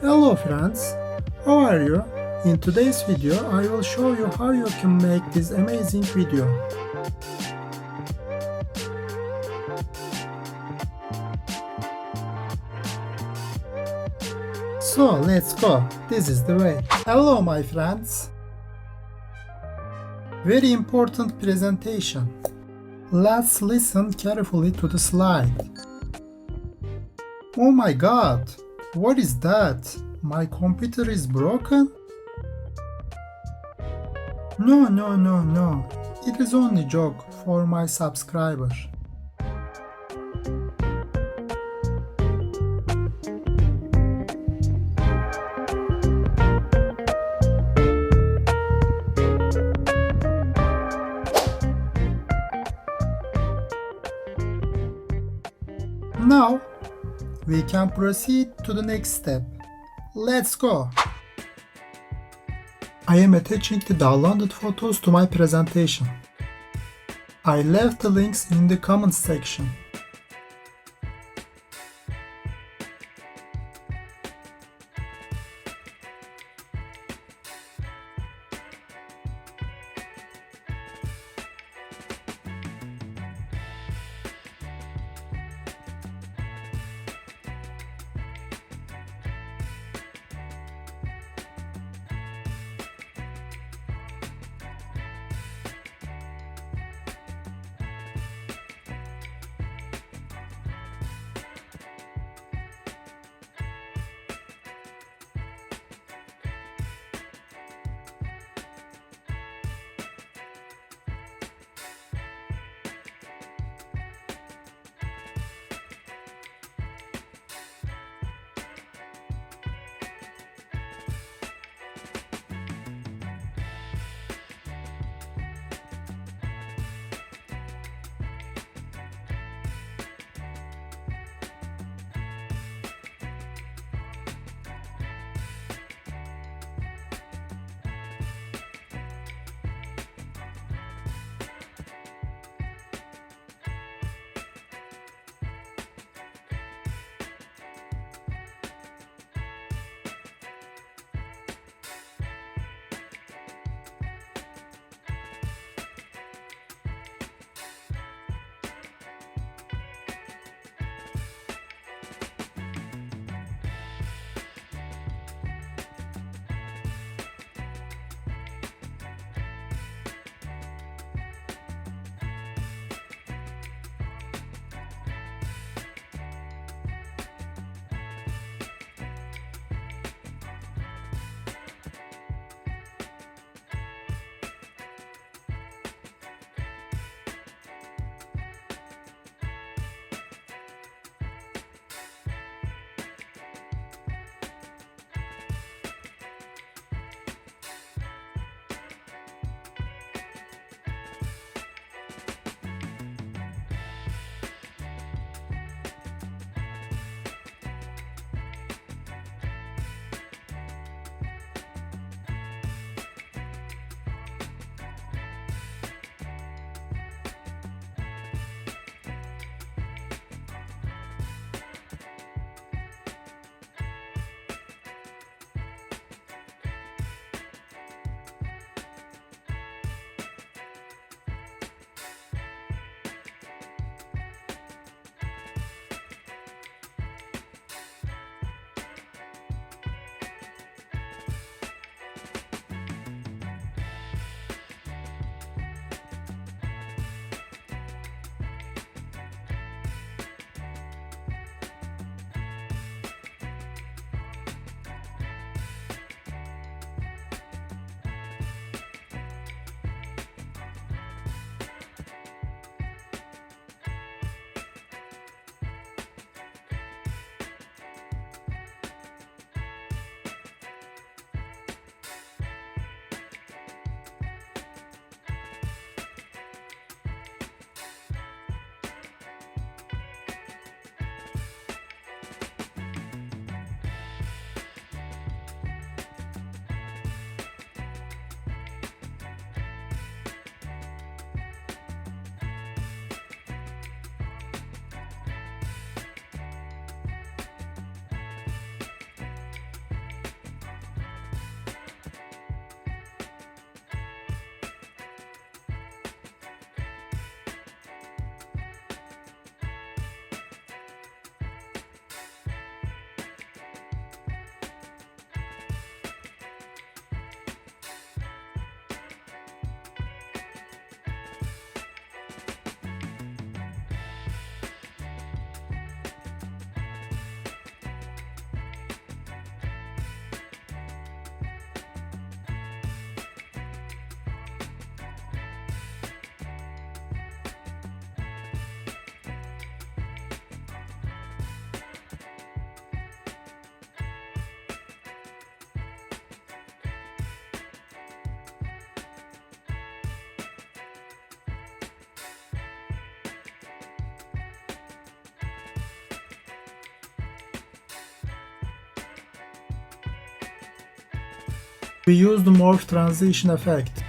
Hello friends, how are you? In today's video I will show you how you can make this amazing video. So let's go, this is the way. Hello my friends. Very important presentation. Let's listen carefully to the slide. Oh my god, what is that? My computer is broken? No. It is only joke for my subscriber. Now, we can proceed to the next step. Let's go! I am attaching the downloaded photos to my presentation. I left the links in the comments section. We use the morph transition effect.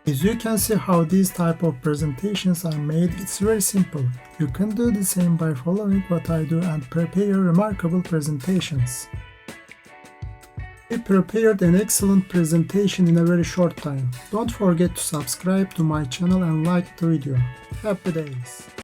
As you can see how these type of presentations are made, it's very simple. You can do the same by following what I do and prepare remarkable presentations. We prepared an excellent presentation in a very short time. Don't forget to subscribe to my channel and like the video. Happy days!